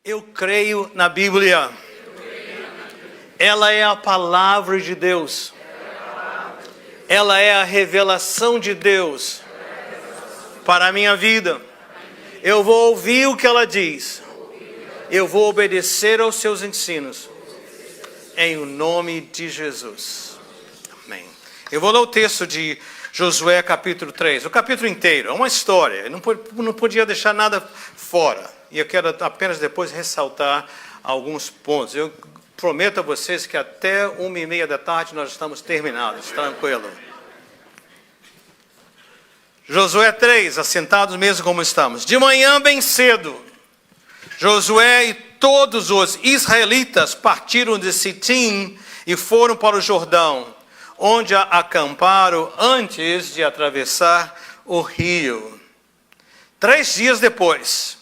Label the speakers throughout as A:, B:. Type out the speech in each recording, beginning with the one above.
A: Eu creio na Bíblia. Ela é a palavra de Deus. Ela é a revelação de Deus para a minha vida. Eu vou ouvir o que ela diz. Eu vou obedecer aos seus ensinos. Em o nome de Jesus. Amém. Eu vou ler o texto de Josué capítulo 3. O capítulo inteiro. É uma história. Eu não podia deixar nada fora. E eu quero apenas depois ressaltar alguns pontos. Eu prometo a vocês que até 1h30 da tarde nós estamos terminados. Tranquilo. Josué 3, assentados mesmo como estamos. De manhã bem cedo, Josué e todos os israelitas partiram de Sitim e foram para o Jordão, onde acamparam antes de atravessar o rio. 3 dias depois,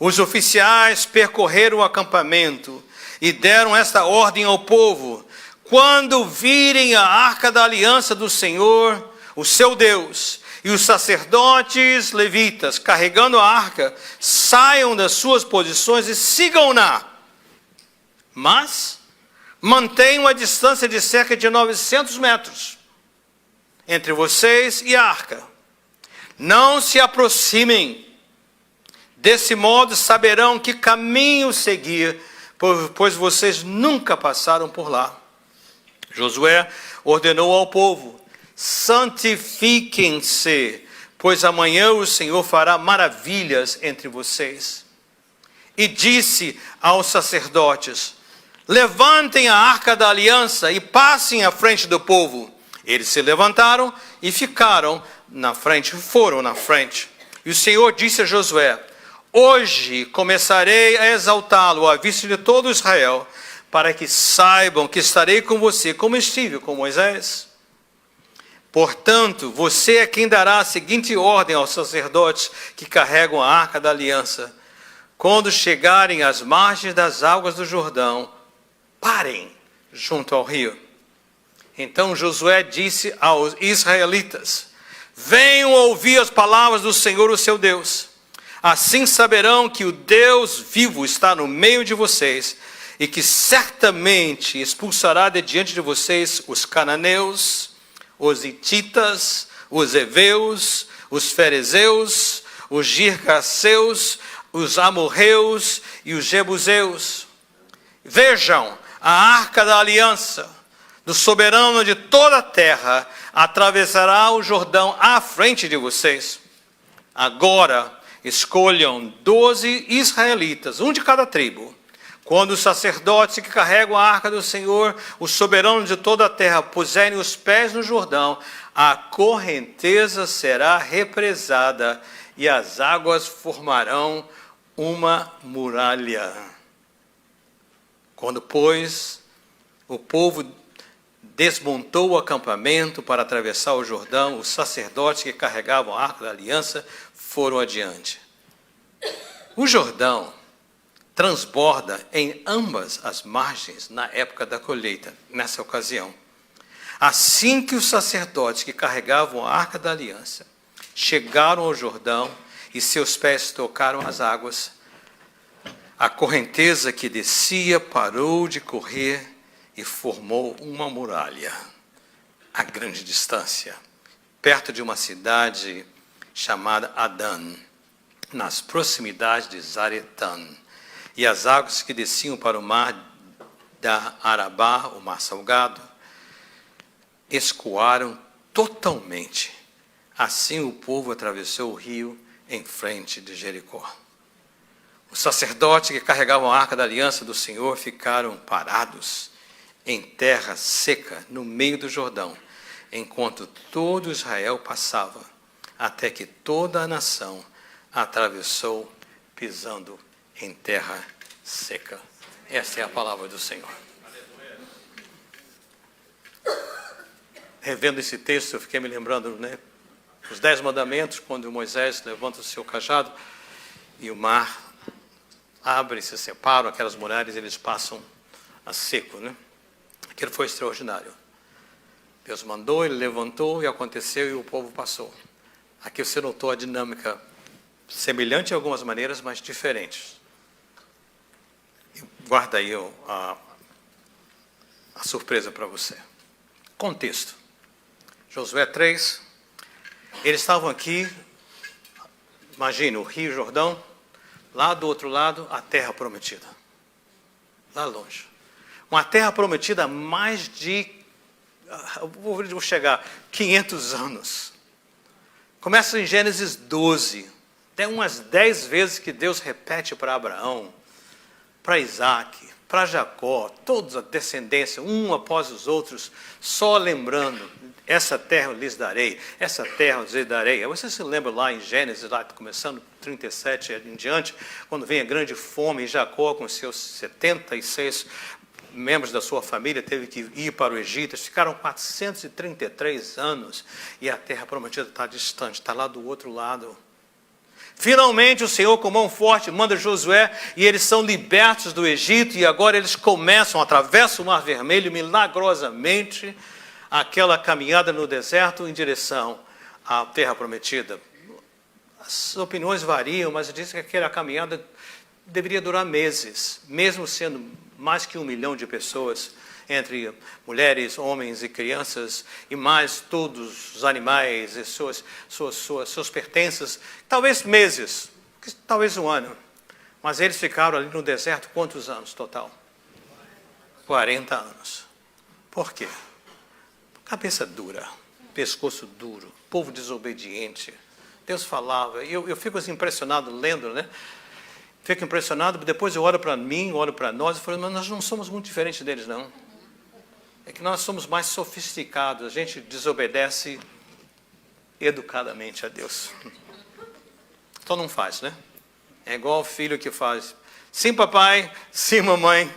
A: os oficiais percorreram o acampamento e deram esta ordem ao povo: quando virem a arca da aliança do Senhor, o seu Deus, e os sacerdotes levitas carregando a arca, saiam das suas posições e sigam-na. Mas mantenham a distância de cerca de 900 metros entre vocês e a arca. Não se aproximem. Desse modo saberão que caminho seguir, pois vocês nunca passaram por lá. Josué ordenou ao povo: santifiquem-se, pois amanhã o Senhor fará maravilhas entre vocês. E disse aos sacerdotes: levantem a arca da aliança e passem à frente do povo. Eles se levantaram e ficaram na frente, foram na frente. E o Senhor disse a Josué: hoje começarei a exaltá-lo à vista de todo Israel, para que saibam que estarei com você, como estive com Moisés. Portanto, você é quem dará a seguinte ordem aos sacerdotes que carregam a arca da aliança: quando chegarem às margens das águas do Jordão, parem junto ao rio. Então Josué disse aos israelitas: venham ouvir as palavras do Senhor, o seu Deus. Assim saberão que o Deus vivo está no meio de vocês e que certamente expulsará de diante de vocês os cananeus, os hititas, os heveus, os ferezeus, os girgaceus, os amorreus e os jebuseus. Vejam, a arca da aliança do soberano de toda a terra atravessará o Jordão à frente de vocês. Agora escolham 12 israelitas, um de cada tribo. Quando os sacerdotes que carregam a arca do Senhor, o soberano de toda a terra, puserem os pés no Jordão, a correnteza será represada e as águas formarão uma muralha. Quando, pois, o povo desmontou o acampamento para atravessar o Jordão, os sacerdotes que carregavam a arca da aliança foram adiante. O Jordão transborda em ambas as margens na época da colheita, nessa ocasião. Assim que os sacerdotes que carregavam a arca da aliança chegaram ao Jordão e seus pés tocaram as águas, a correnteza que descia parou de correr e formou uma muralha a grande distância, perto de uma cidade chamada Adã, nas proximidades de Zaretã. E as águas que desciam para o mar da Arabá, o mar salgado, escoaram totalmente. Assim o povo atravessou o rio em frente de Jericó. Os sacerdotes que carregavam a arca da aliança do Senhor ficaram parados em terra seca, no meio do Jordão, enquanto todo Israel passava, até que toda a nação atravessou pisando em terra seca. Essa é a palavra do Senhor. Revendo esse texto, eu fiquei me lembrando, os 10 mandamentos, quando Moisés levanta o seu cajado e o mar abre, se separam, aquelas muralhas, eles passam a seco, Aquilo foi extraordinário. Deus mandou, ele levantou e aconteceu e o povo passou. Aqui você notou a dinâmica semelhante em algumas maneiras, mas diferentes. guarda aí a surpresa para você. Contexto. Josué 3. Eles estavam aqui, imagina, o Rio Jordão, lá do outro lado, a terra prometida. Lá longe. Uma terra prometida há mais de, vou chegar, 500 anos. Começa em Gênesis 12. Tem umas 10 vezes que Deus repete para Abraão, para Isaac, para Jacó, toda a descendência, um após os outros, só lembrando, essa terra eu lhes darei, essa terra eu lhes darei. Você se lembra lá em Gênesis, lá começando 37 em diante, quando vem a grande fome, e Jacó com seus 76 membros da sua família teve que ir para o Egito. Eles ficaram 433 anos e a terra prometida está distante, está lá do outro lado. Finalmente o Senhor com mão forte manda Josué e eles são libertos do Egito e agora eles começam, atravessam o Mar Vermelho milagrosamente, aquela caminhada no deserto em direção à terra prometida. As opiniões variam, mas dizem que aquela caminhada deveria durar meses, mesmo sendo mais que 1 milhão de pessoas, entre mulheres, homens e crianças, e mais todos os animais e suas pertences, talvez meses, talvez 1 ano. Mas eles ficaram ali no deserto quantos anos total? 40 anos. Por quê? Cabeça dura, pescoço duro, povo desobediente. Deus falava, eu fico assim impressionado lendo, né? Fico impressionado, depois eu olho para mim, olho para nós e falo, mas nós não somos muito diferentes deles, não. É que nós somos mais sofisticados, a gente desobedece educadamente a Deus. Então não faz, né? É igual o filho que faz, sim papai, sim mamãe,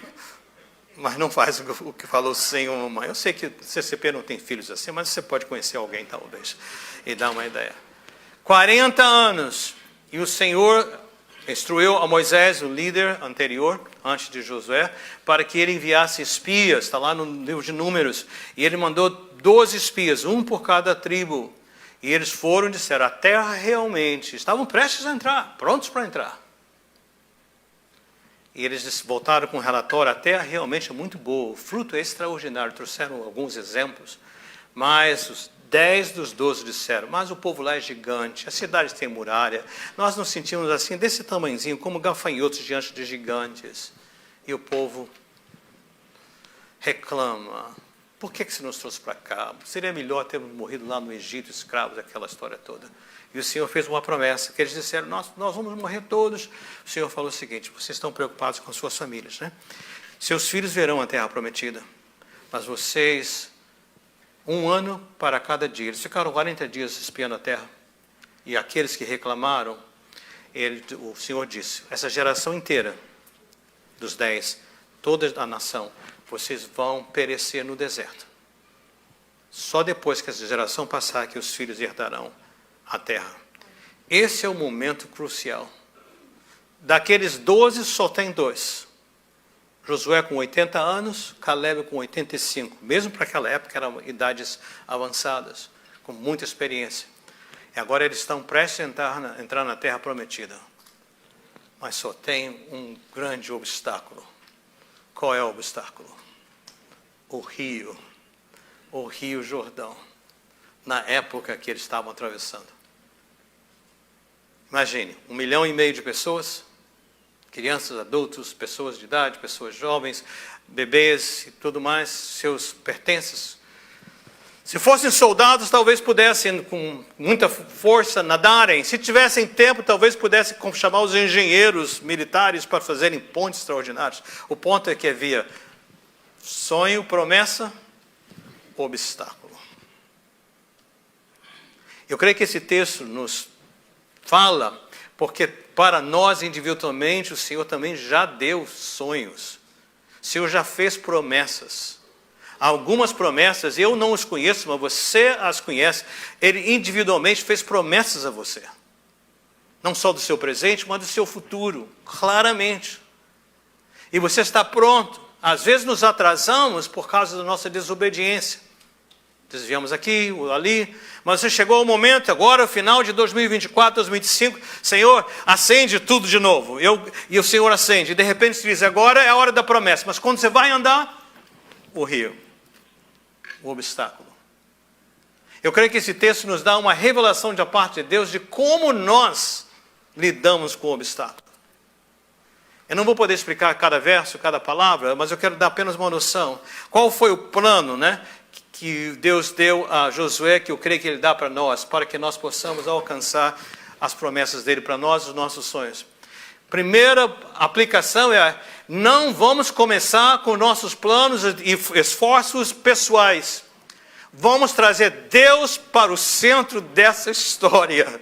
A: mas não faz o que falou sim ou mamãe. Eu sei que CCP não tem filhos assim, mas você pode conhecer alguém talvez e dar uma ideia. 40 anos, e o Senhor instruiu a Moisés, o líder anterior, antes de Josué, para que ele enviasse espias, está lá no livro de Números, e ele mandou 12 espias, um por cada tribo, e eles foram e disseram, a terra realmente, estavam prestes a entrar, prontos para entrar. E eles voltaram com um relatório, a terra realmente é muito boa, o fruto é extraordinário, trouxeram alguns exemplos, mas os 10 dos 12 disseram, mas o povo lá é gigante, a cidade tem muralha, nós nos sentimos assim, desse tamanhozinho, como gafanhotos diante de gigantes. E o povo reclama, por que você nos trouxe para cá? Seria melhor termos morrido lá no Egito, escravos, aquela história toda. E o Senhor fez uma promessa, que eles disseram, nós vamos morrer todos. O Senhor falou o seguinte, vocês estão preocupados com suas famílias, né? Seus filhos verão a terra prometida, mas vocês... 1 ano para cada dia. Eles ficaram 40 dias espiando a terra. E aqueles que reclamaram, o Senhor disse, essa geração inteira, dos 10, toda a nação, vocês vão perecer no deserto. Só depois que essa geração passar que os filhos herdarão a terra. Esse é o momento crucial. Daqueles 12, só tem 2. Josué com 80 anos, Caleb com 85. Mesmo para aquela época eram idades avançadas, com muita experiência. E agora eles estão prestes a entrar na terra prometida. Mas só tem um grande obstáculo. Qual é o obstáculo? O Rio Jordão, na época que eles estavam atravessando. Imagine, 1,5 milhão de pessoas, crianças, adultos, pessoas de idade, pessoas jovens, bebês e tudo mais, seus pertences. Se fossem soldados, talvez pudessem, com muita força, nadarem. Se tivessem tempo, talvez pudessem chamar os engenheiros militares para fazerem pontes extraordinários. O ponto é que havia sonho, promessa, obstáculo. Eu creio que esse texto nos fala, porque para nós individualmente o Senhor também já deu sonhos. O Senhor já fez promessas. Algumas promessas, eu não as conheço, mas você as conhece. Ele individualmente fez promessas a você. Não só do seu presente, mas do seu futuro, claramente. E você está pronto. Às vezes nos atrasamos por causa da nossa desobediência. desviamos aqui, ali, mas você chegou ao momento, agora, final de 2024, 2025, Senhor, acende tudo de novo. E o Senhor acende, e de repente você diz, agora é a hora da promessa. Mas quando você vai andar, o rio, o obstáculo. Eu creio que esse texto nos dá uma revelação da parte de Deus de como nós lidamos com o obstáculo. Eu não vou poder explicar cada verso, cada palavra, mas eu quero dar apenas uma noção. Qual foi o plano, que Deus deu a Josué, que eu creio que Ele dá para nós, para que nós possamos alcançar as promessas dEle para nós, os nossos sonhos. Primeira aplicação é, não vamos começar com nossos planos e esforços pessoais. Vamos trazer Deus para o centro dessa história.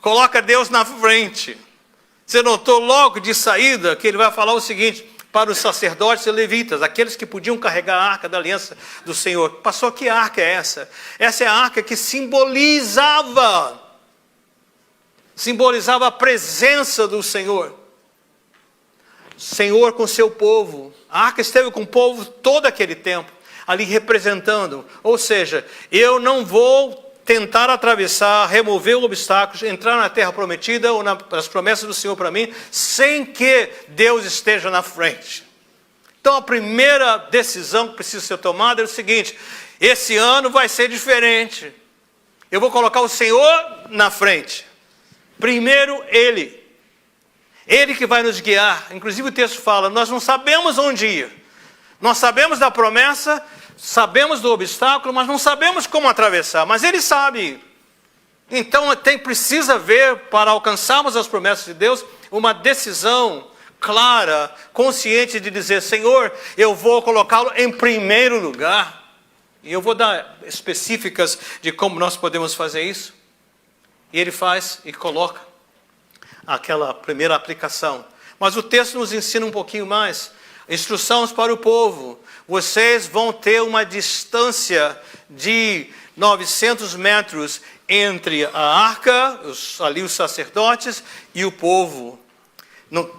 A: Coloca Deus na frente. Você notou logo de saída que ele vai falar o seguinte, para os sacerdotes e levitas, aqueles que podiam carregar a arca da aliança do Senhor. Passou, que arca é essa? Essa é a arca que simbolizava a presença do Senhor. Senhor com seu povo. A arca esteve com o povo todo aquele tempo, ali representando. Ou seja, eu não vou tentar atravessar, remover o obstáculo, entrar na terra prometida ou nas promessas do Senhor para mim, sem que Deus esteja na frente. Então a primeira decisão que precisa ser tomada é o seguinte, esse ano vai ser diferente. Eu vou colocar o Senhor na frente. Primeiro Ele. Ele que vai nos guiar. Inclusive o texto fala, nós não sabemos onde ir. Nós sabemos da promessa, sabemos do obstáculo, mas não sabemos como atravessar. Mas Ele sabe. Então precisa haver, para alcançarmos as promessas de Deus, uma decisão clara, consciente de dizer, Senhor, eu vou colocá-lo em primeiro lugar. E eu vou dar específicas de como nós podemos fazer isso. E Ele faz e coloca aquela primeira aplicação. Mas o texto nos ensina um pouquinho mais. Instruções para o povo. Vocês vão ter uma distância de 900 metros entre a arca, ali os sacerdotes, e o povo.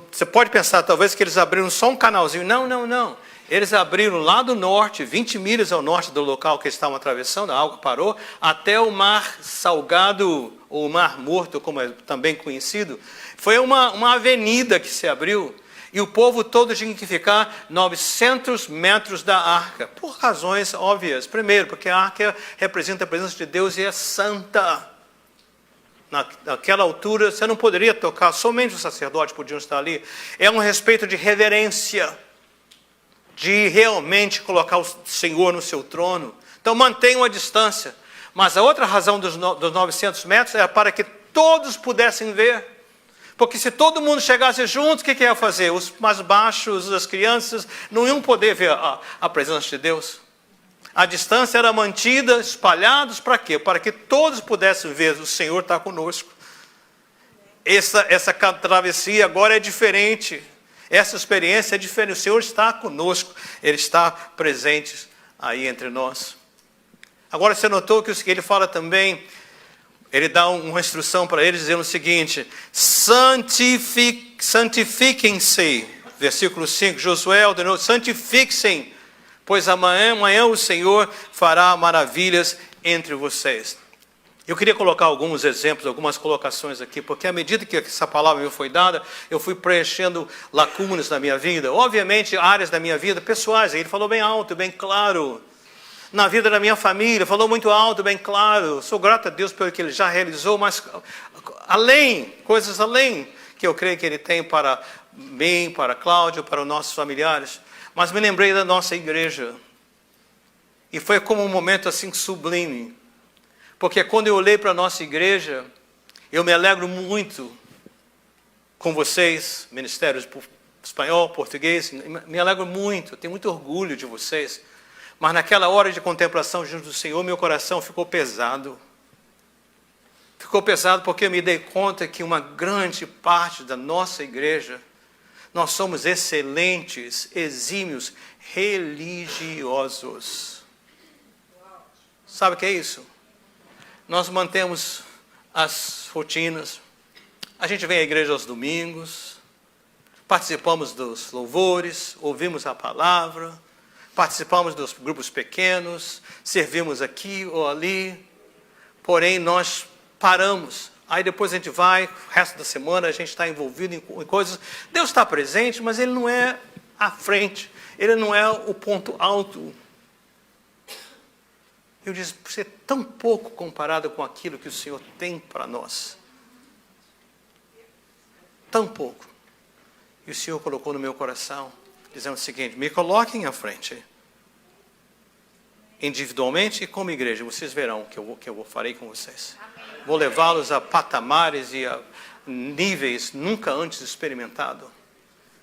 A: Você pode pensar talvez que eles abriram só um canalzinho. Não. Eles abriram lá do norte, 20 milhas ao norte do local que eles estavam atravessando, a água parou, até o mar salgado, ou mar morto, como é também conhecido. Foi uma avenida que se abriu. E o povo todo tinha que ficar 900 metros da arca, por razões óbvias. Primeiro, porque a arca representa a presença de Deus e é santa. Naquela altura, você não poderia tocar, somente os sacerdotes podiam estar ali. É um respeito de reverência, de realmente colocar o Senhor no seu trono. Então, mantenham a distância. Mas a outra razão dos 900 metros era para que todos pudessem ver. Porque se todo mundo chegasse junto, o que ia fazer? Os mais baixos, as crianças, não iam poder ver a presença de Deus. A distância era mantida, espalhados, para quê? Para que todos pudessem ver, o Senhor está conosco. Essa travessia agora é diferente. Essa experiência é diferente. O Senhor está conosco. Ele está presente aí entre nós. Agora você notou que Ele fala também... Ele dá uma instrução para eles dizendo o seguinte, santifiquem-se, versículo 5, Josué ordenou, santifiquem-se, pois amanhã o Senhor fará maravilhas entre vocês. Eu queria colocar alguns exemplos, algumas colocações aqui, porque à medida que essa palavra me foi dada, eu fui preenchendo lacunas na minha vida, obviamente áreas da minha vida pessoais, ele falou bem alto, bem claro. Na vida da minha família, falou muito alto, bem claro. Sou grato a Deus pelo que Ele já realizou, mas coisas além que eu creio que Ele tem para mim, para Cláudio, para os nossos familiares. Mas me lembrei da nossa igreja. E foi como um momento assim sublime. Porque quando eu olhei para a nossa igreja, eu me alegro muito com vocês, ministérios espanhol, português, me alegro muito, tenho muito orgulho de vocês. Mas naquela hora de contemplação junto do Senhor, meu coração ficou pesado. Ficou pesado porque eu me dei conta que uma grande parte da nossa igreja, nós somos excelentes, exímios, religiosos. Sabe o que é isso? Nós mantemos as rotinas. A gente vem à igreja aos domingos, participamos dos louvores, ouvimos a palavra, participamos dos grupos pequenos, servimos aqui ou ali, porém nós paramos. Aí depois a gente vai, o resto da semana a gente está envolvido em coisas. Deus está presente, mas Ele não é à frente, Ele não é o ponto alto. Eu disse, você é tão pouco comparado com aquilo que o Senhor tem para nós. Tão pouco. E o Senhor colocou no meu coração, dizendo o seguinte, me coloquem à frente. Individualmente e como igreja, vocês verão o que eu farei com vocês. Vou levá-los a patamares e a níveis nunca antes experimentados.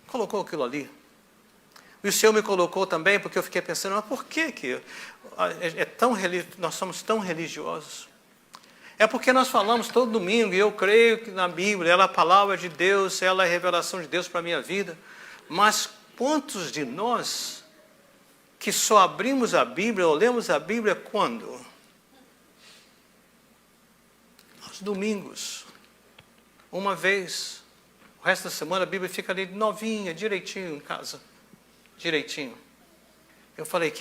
A: Colocou aquilo ali. E o Senhor me colocou também, porque eu fiquei pensando, mas por que nós somos tão religiosos? É porque nós falamos todo domingo, e eu creio que na Bíblia, ela é a palavra de Deus, ela é a revelação de Deus para a minha vida. Mas quantos de nós que só abrimos a Bíblia, ou lemos a Bíblia quando? Aos domingos. Uma vez. O resto da semana a Bíblia fica ali novinha, direitinho em casa. Direitinho. Eu falei,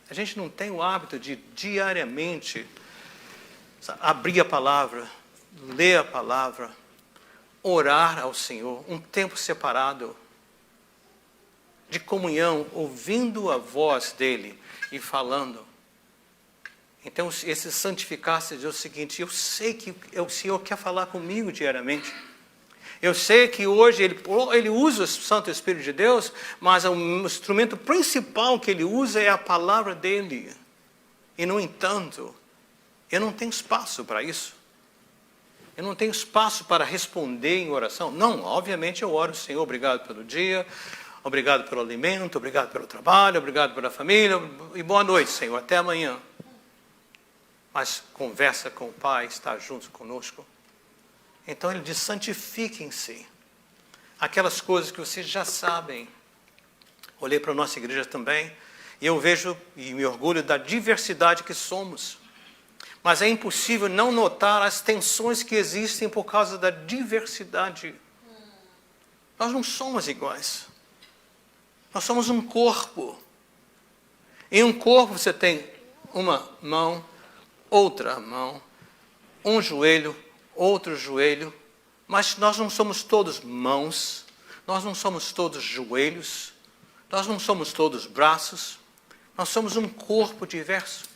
A: a gente não tem o hábito de diariamente abrir a palavra, ler a palavra, orar ao Senhor, um tempo separado de comunhão, ouvindo a voz dEle e falando. Então, esse santificar-se diz o seguinte, eu sei que o Senhor quer falar comigo diariamente. Eu sei que hoje Ele usa o Santo Espírito de Deus, mas o instrumento principal que Ele usa é a palavra dEle. E, no entanto, eu não tenho espaço para isso. Eu não tenho espaço para responder em oração. Não, obviamente eu oro, Senhor, obrigado pelo dia, obrigado pelo alimento, obrigado pelo trabalho, obrigado pela família, e boa noite, Senhor, até amanhã. Mas conversa com o Pai, está junto conosco. Então Ele diz, santifiquem-se. Aquelas coisas que vocês já sabem. Olhei para a nossa igreja também, e eu vejo e me orgulho da diversidade que somos. Mas é impossível não notar as tensões que existem por causa da diversidade. Nós não somos iguais. Nós somos um corpo. Em um corpo você tem uma mão, outra mão, um joelho, outro joelho. Mas nós não somos todos mãos, nós não somos todos joelhos, nós não somos todos braços. Nós somos um corpo diverso.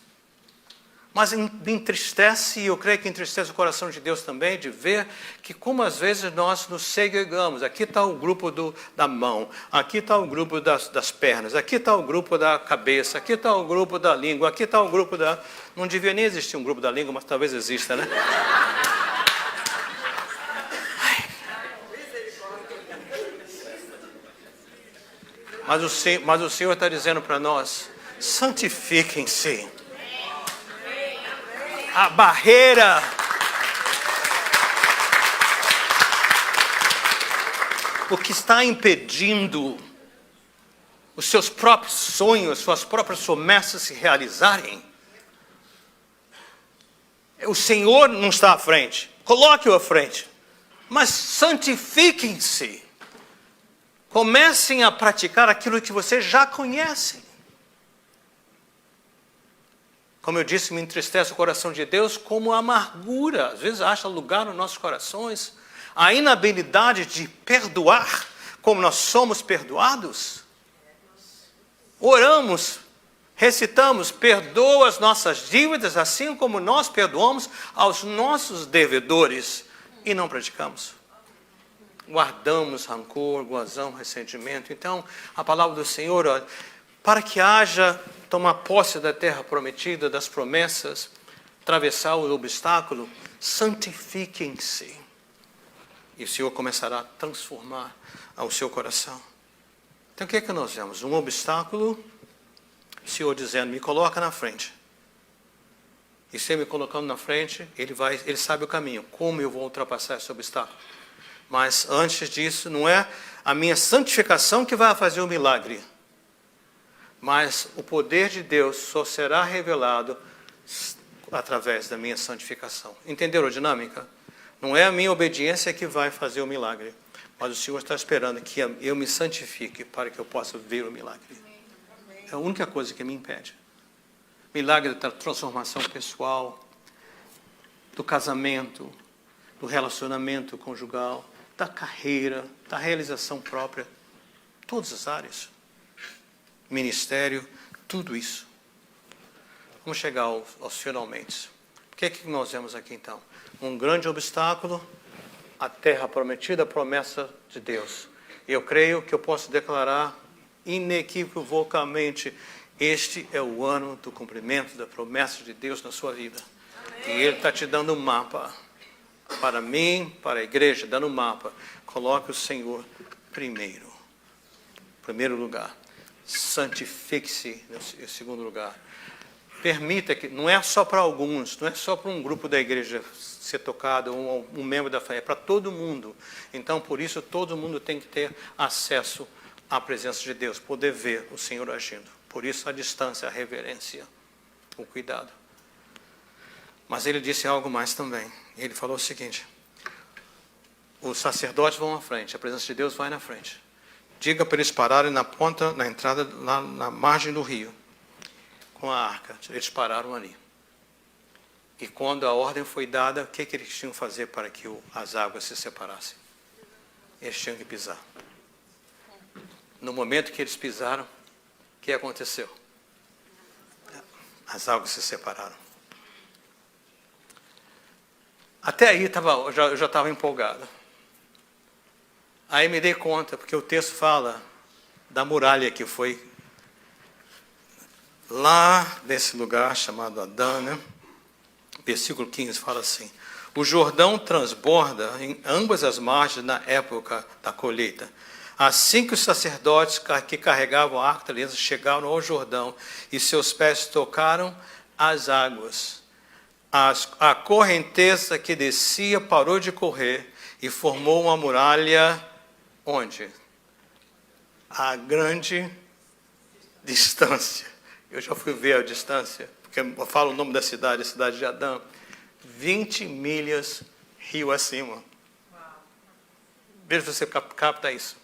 A: Mas me entristece, e eu creio que entristece o coração de Deus também, de ver que como às vezes nós nos segregamos. Aqui está o grupo da mão, aqui está o grupo das pernas, aqui está o grupo da cabeça, aqui está o grupo da língua, aqui está o grupo da... Não devia nem existir um grupo da língua, mas talvez exista, né? Mas o Senhor está dizendo para nós, santifiquem-se. A barreira o que está impedindo os seus próprios sonhos, suas próprias promessas se realizarem. O Senhor não está à frente, coloque-o à frente, mas santifiquem-se. Comecem a praticar aquilo que vocês já conhecem. Como eu disse, me entristece o coração de Deus como a amargura. Às vezes acha lugar nos nossos corações. A inabilidade de perdoar como nós somos perdoados. Oramos, recitamos, perdoa as nossas dívidas, assim como nós perdoamos aos nossos devedores. E não praticamos. Guardamos rancor, gozão, ressentimento. Então, a palavra do Senhor, ó, para que haja tomar posse da terra prometida, das promessas, atravessar o obstáculo, santifiquem-se. E o Senhor começará a transformar o seu coração. Então o que é que nós vemos? Um obstáculo, o Senhor dizendo, me coloca na frente. E se me colocando na frente, ele sabe o caminho, como eu vou ultrapassar esse obstáculo. Mas antes disso, não é a minha santificação que vai fazer o milagre. Mas o poder de Deus só será revelado através da minha santificação. Entenderam a dinâmica? Não é a minha obediência que vai fazer o milagre. Mas o Senhor está esperando que eu me santifique para que eu possa ver o milagre. É a única coisa que me impede. Milagre da transformação pessoal, do casamento, do relacionamento conjugal, da carreira, da realização própria, todas as áreas. Ministério, tudo isso. Vamos chegar aos finalmente. O que é que nós vemos aqui então? Um grande obstáculo, a terra prometida, a promessa de Deus. Eu creio que eu posso declarar inequivocamente, este é o ano do cumprimento da promessa de Deus na sua vida. Amém. E Ele está te dando um mapa. Para mim, para a igreja, dando um mapa. Coloque o Senhor primeiro. Primeiro lugar. Santifique-se em segundo lugar. Permita que, não é só para alguns, não é só para um grupo da igreja ser tocado, um membro da fé, é para todo mundo. Então, por isso, todo mundo tem que ter acesso à presença de Deus, poder ver o Senhor agindo. Por isso, a distância, a reverência, o cuidado. Mas ele disse algo mais também. Ele falou o seguinte: os sacerdotes vão à frente, a presença de Deus vai na frente. Diga para eles pararem na ponta, na entrada, lá na margem do rio, com a arca. Eles pararam ali. E quando a ordem foi dada, o que eles tinham que fazer para que as águas se separassem? Eles tinham que pisar. No momento que eles pisaram, o que aconteceu? As águas se separaram. Até aí eu já estava empolgado. Aí me dei conta, porque o texto fala da muralha que foi lá nesse lugar chamado Adã, né? Versículo 15 fala assim: o Jordão transborda em ambas as margens na época da colheita. Assim que os sacerdotes que carregavam a arca da aliança chegaram ao Jordão e seus pés tocaram as águas, a correnteza que descia parou de correr e formou uma muralha onde? A grande distância. Eu já fui ver a distância, porque eu falo o nome da cidade, a cidade de Adã, 20 milhas rio acima. Veja se você capta isso.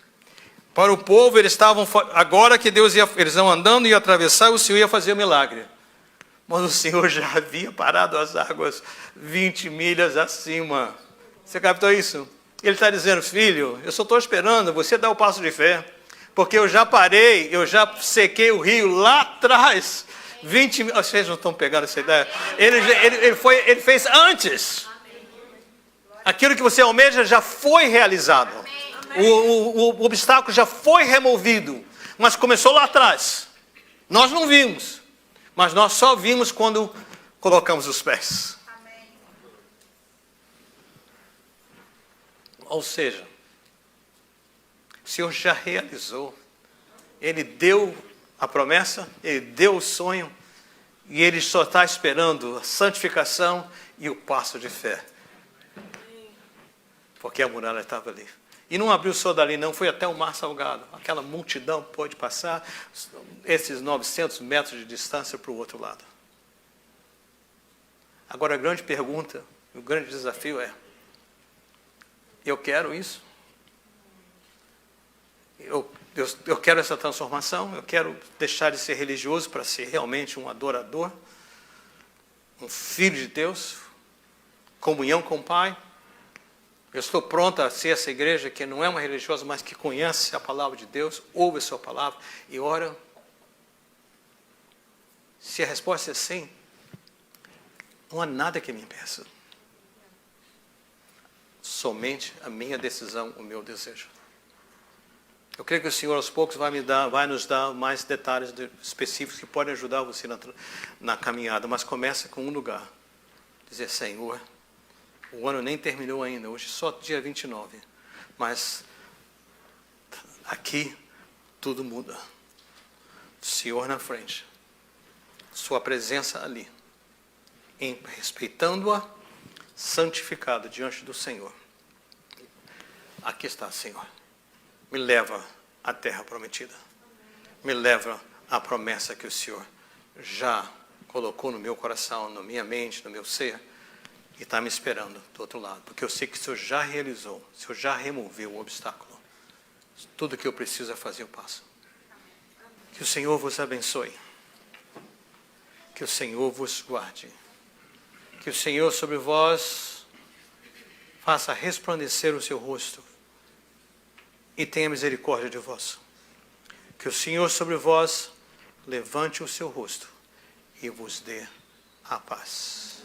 A: Para o povo, eles estavam, agora que eles iam andando e atravessar, o Senhor ia fazer o milagre. Mas o Senhor já havia parado as águas 20 milhas acima. Você captou isso? Ele está dizendo: filho, eu só estou esperando você dar o passo de fé. Porque eu já parei, eu já sequei o rio lá atrás. 20 mil. Vocês não estão pegando essa ideia? Ele fez antes. Aquilo que você almeja já foi realizado. O obstáculo já foi removido. Mas começou lá atrás. Nós não vimos. Mas nós só vimos quando colocamos os pés. Ou seja, o Senhor já realizou. Ele deu a promessa, Ele deu o sonho, e Ele só está esperando a santificação e o passo de fé. Porque a muralha estava ali. E não abriu só dali não, foi até o Mar Salgado. Aquela multidão pôde passar esses 900 metros de distância para o outro lado. Agora a grande pergunta, o grande desafio é: eu quero isso? Eu quero essa transformação? Eu quero deixar de ser religioso para ser realmente um adorador? Um filho de Deus? Comunhão com o Pai? Eu estou pronto a ser essa igreja que não é uma religiosa, mas que conhece a palavra de Deus, ouve a sua palavra e ora? Se a resposta é sim, não há nada que me impeça. Somente a minha decisão, o meu desejo. Eu creio que o Senhor aos poucos vai nos dar mais detalhes específicos que podem ajudar você na caminhada, mas começa com um lugar. Dizer: Senhor, o ano nem terminou ainda, hoje só dia 29, mas aqui tudo muda. O Senhor na frente, sua presença ali, respeitando-a, santificado diante do Senhor. Aqui está, Senhor. Me leva à terra prometida. Me leva à promessa que o Senhor já colocou no meu coração, na minha mente, no meu ser, e está me esperando do outro lado. Porque eu sei que o Senhor já realizou, o Senhor já removeu o obstáculo. Tudo que eu preciso é fazer o passo. Que Que o Senhor vos abençoe. Que o Senhor vos guarde. Que o Senhor sobre vós faça resplandecer o seu rosto e tenha misericórdia de vós. Que o Senhor sobre vós levante o seu rosto e vos dê a paz.